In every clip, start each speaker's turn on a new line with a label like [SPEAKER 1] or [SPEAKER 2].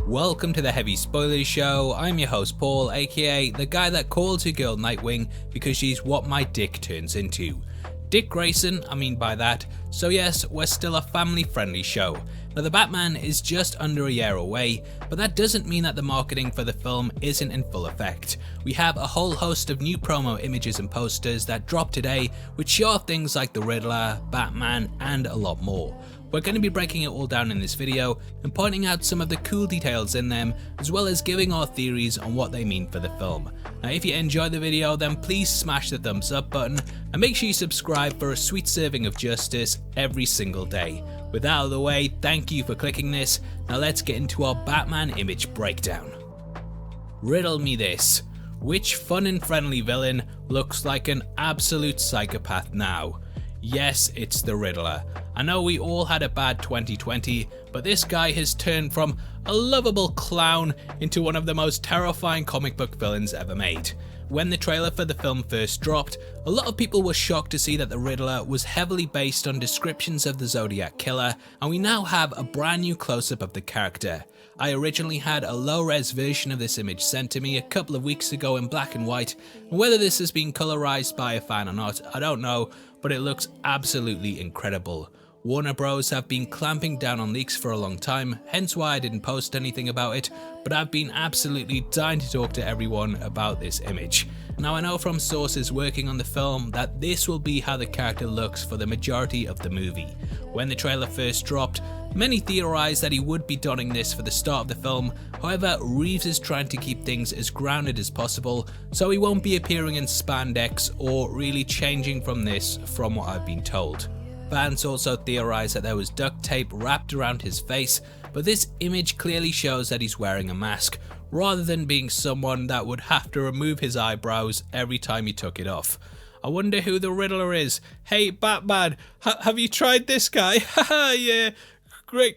[SPEAKER 1] Welcome to the Heavy Spoilers Show. I'm your host Paul, aka the guy that calls your girl Nightwing because she's what my dick turns into. Dick Grayson, I mean by that. So yes, we're still a family friendly show. Now the Batman is just under a year away, but that doesn't mean that the marketing for the film isn't in full effect. We have a whole host of new promo images and posters that dropped today, which show off things like the Riddler, Batman, and a lot more. We're going to be breaking it all down in this video and pointing out some of the cool details in them, as well as giving our theories on what they mean for the film. Now if you enjoyed the video, then please smash the thumbs up button and make sure you subscribe for a sweet serving of justice every single day. With that out of the way, thank you for clicking this. Now let's get into our Batman image breakdown. Riddle me this. Which fun and friendly villain looks like an absolute psychopath now? Yes, it's the Riddler. I know we all had a bad 2020, but this guy has turned from a lovable clown into one of the most terrifying comic book villains ever made. When the trailer for the film first dropped, a lot of people were shocked to see that the Riddler was heavily based on descriptions of the Zodiac Killer, and we now have a brand new close-up of the character. I originally had a low-res version of this image sent to me a couple of weeks ago in black and white, and whether this has been colorized by a fan or not, I don't know, but it looks absolutely incredible. Warner Bros have been clamping down on leaks for a long time, hence why I didn't post anything about it, but I've been absolutely dying to talk to everyone about this image. Now I know from sources working on the film that this will be how the character looks for the majority of the movie. When the trailer first dropped, many theorized that he would be donning this for the start of the film. However, Reeves is trying to keep things as grounded as possible, so he won't be appearing in spandex or really changing from this from what I've been told. Fans also theorized that there was duct tape wrapped around his face, but this image clearly shows that he's wearing a mask, rather than being someone that would have to remove his eyebrows every time he took it off. I wonder who the Riddler is. Hey Batman, have you tried this guy? Haha, yeah.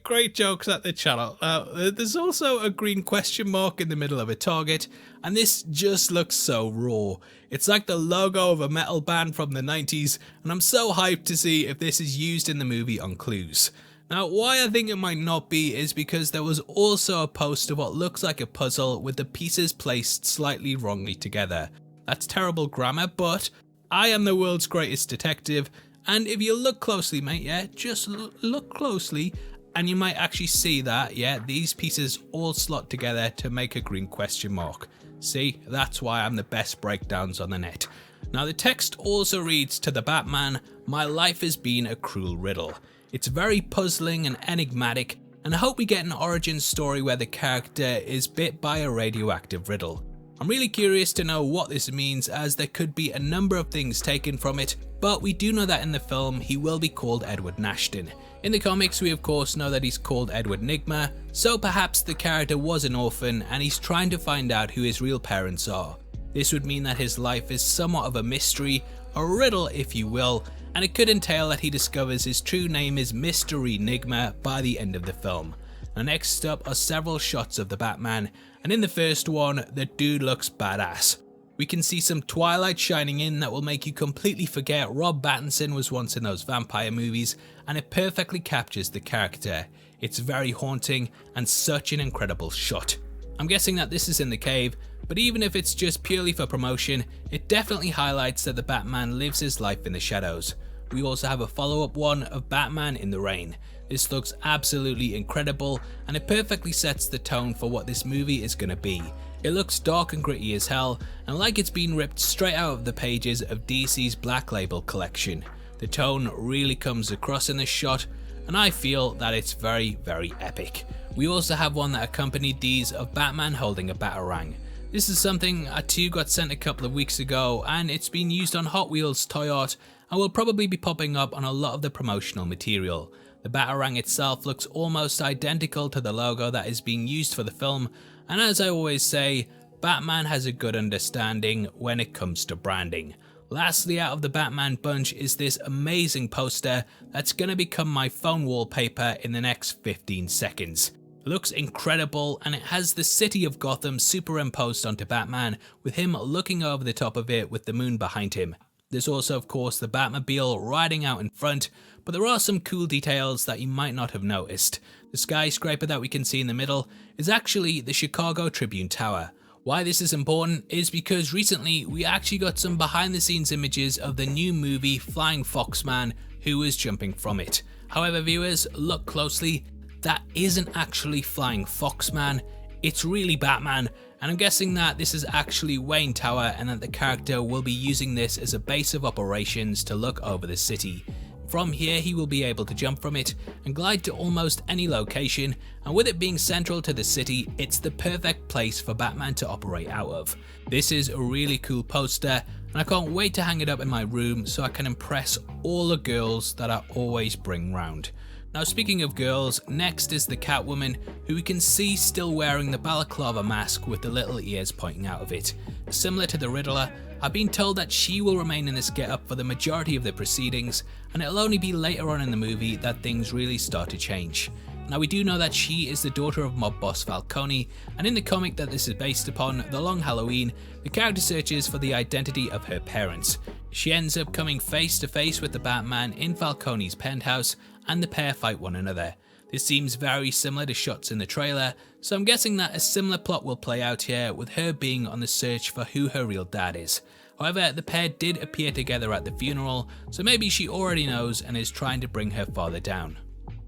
[SPEAKER 1] Great jokes at the channel. There's also a green question mark in the middle of a target, and this just looks so raw. It's like the logo of a metal band from the 90s, and I'm so hyped to see if this is used in the movie on clues. Now why I think it might not be is because there was also a post of what looks like a puzzle with the pieces placed slightly wrongly together. That's terrible grammar, but I am the world's greatest detective, and if you look closely mate, yeah, just look closely, and you might actually see that, yeah, these pieces all slot together to make a green question mark. See, that's why I'm the best breakdowns on the net. Now the text also reads to the Batman, "My life has been a cruel riddle." It's very puzzling and enigmatic, and I hope we get an origin story where the character is bit by a radioactive riddle. I'm really curious to know what this means, as there could be a number of things taken from it, but we do know that in the film he will be called Edward Nashton. In the comics we of course know that he's called Edward Nygma, so perhaps the character was an orphan and he's trying to find out who his real parents are. This would mean that his life is somewhat of a mystery, a riddle if you will, and it could entail that he discovers his true name is Mystery Nygma by the end of the film. Now next up are several shots of the Batman, and in the first one, the dude looks badass. We can see some twilight shining in that will make you completely forget Rob Pattinson was once in those vampire movies, and it perfectly captures the character. It's very haunting and such an incredible shot. I'm guessing that this is in the cave, but even if it's just purely for promotion, it definitely highlights that the Batman lives his life in the shadows. We also have a follow-up one of Batman in the rain. This looks absolutely incredible, and it perfectly sets the tone for what this movie is going to be. It looks dark and gritty as hell, and like it's been ripped straight out of the pages of DC's Black Label collection. The tone really comes across in this shot, and I feel that it's very epic. We also have one that accompanied these of Batman holding a Batarang. This is something I too got sent a couple of weeks ago, and it's been used on Hot Wheels toy art and will probably be popping up on a lot of the promotional material. The Batarang itself looks almost identical to the logo that is being used for the film, and as I always say, Batman has a good understanding when it comes to branding. Lastly out of the Batman bunch is this amazing poster that's going to become my phone wallpaper in the next 15 seconds. It looks incredible, and it has the city of Gotham superimposed onto Batman with him looking over the top of it with the moon behind him. There's also of course the Batmobile riding out in front, but there are some cool details that you might not have noticed. The skyscraper that we can see in the middle is actually the Chicago Tribune Tower. Why this is important is because recently we actually got some behind the scenes images of the new movie Flying Foxman who was jumping from it. However, viewers, look closely, that isn't actually Flying Foxman, it's really Batman, and I'm guessing that this is actually Wayne Tower and that the character will be using this as a base of operations to look over the city. From here he will be able to jump from it and glide to almost any location, and with it being central to the city, it's the perfect place for Batman to operate out of. This is a really cool poster and I can't wait to hang it up in my room so I can impress all the girls that I always bring round. Now speaking of girls, next is the Catwoman, who we can see still wearing the balaclava mask with the little ears pointing out of it. Similar to the Riddler, I've been told that she will remain in this getup for the majority of the proceedings, and it'll only be later on in the movie that things really start to change. Now we do know that she is the daughter of mob boss Falcone, and in the comic that this is based upon, The Long Halloween, the character searches for the identity of her parents. She ends up coming face to face with the Batman in Falcone's penthouse, and the pair fight one another. This seems very similar to shots in the trailer, so I'm guessing that a similar plot will play out here with her being on the search for who her real dad is. However, the pair did appear together at the funeral, so maybe she already knows and is trying to bring her father down.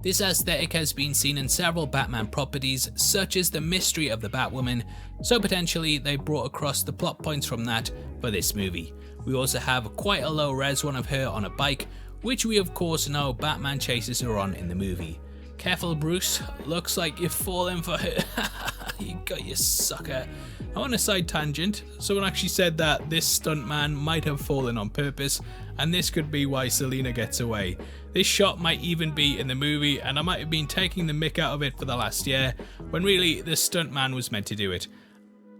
[SPEAKER 1] This aesthetic has been seen in several Batman properties, such as the mystery of the Batwoman, so potentially they brought across the plot points from that for this movie. We also have quite a low res one of her on a bike, which we of course know Batman chases her on in the movie. Careful Bruce, looks like you're falling for her. You got your sucker. I want a side tangent. Someone actually said that this stuntman might have fallen on purpose, and this could be why Selina gets away. This shot might even be in the movie, and I might have been taking the mick out of it for the last year, when really the stuntman was meant to do it.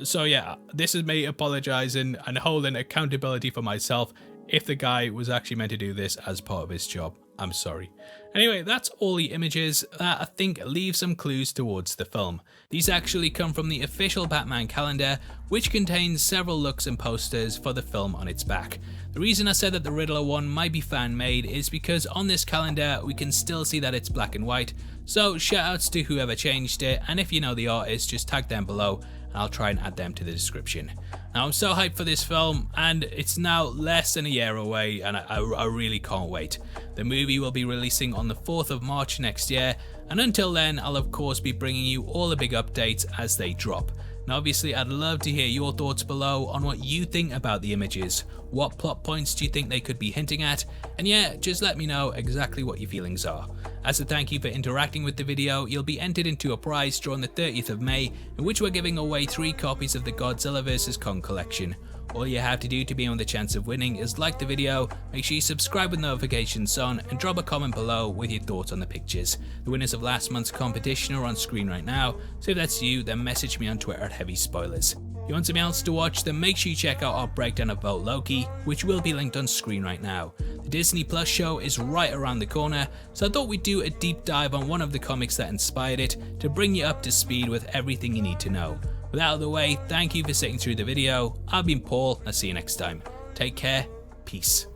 [SPEAKER 1] So yeah, this is me apologising and holding accountability for myself. If the guy was actually meant to do this as part of his job, I'm sorry. Anyway, that's all the images that I think leave some clues towards the film. These actually come from the official Batman calendar, which contains several looks and posters for the film on its back. The reason I said that the Riddler one might be fan-made is because on this calendar we can still see that it's black and white, so shoutouts to whoever changed it, and if you know the artist, just tag them below and I'll try and add them to the description. Now I'm so hyped for this film, and it's now less than a year away, and I really can't wait. The movie will be releasing on the 4th of March next year, and until then I'll of course be bringing you all the big updates as they drop. Now obviously I'd love to hear your thoughts below on what you think about the images. What plot points do you think they could be hinting at? And yeah, just let me know exactly what your feelings are. As a thank you for interacting with the video, you'll be entered into a prize drawn the 30th of May, in which we're giving away 3 copies of the Godzilla vs. Kong collection. All you have to do to be on the chance of winning is like the video, make sure you subscribe with notifications on, and drop a comment below with your thoughts on the pictures. The winners of last month's competition are on screen right now, so if that's you, then message me on Twitter at Heavy Spoilers. If you want something else to watch, then make sure you check out our breakdown of Vote Loki, which will be linked on screen right now. The Disney Plus show is right around the corner, so I thought we'd do a deep dive on one of the comics that inspired it to bring you up to speed with everything you need to know. With that out of the way, thank you for sitting through the video. I've been Paul, I'll see you next time. Take care, peace.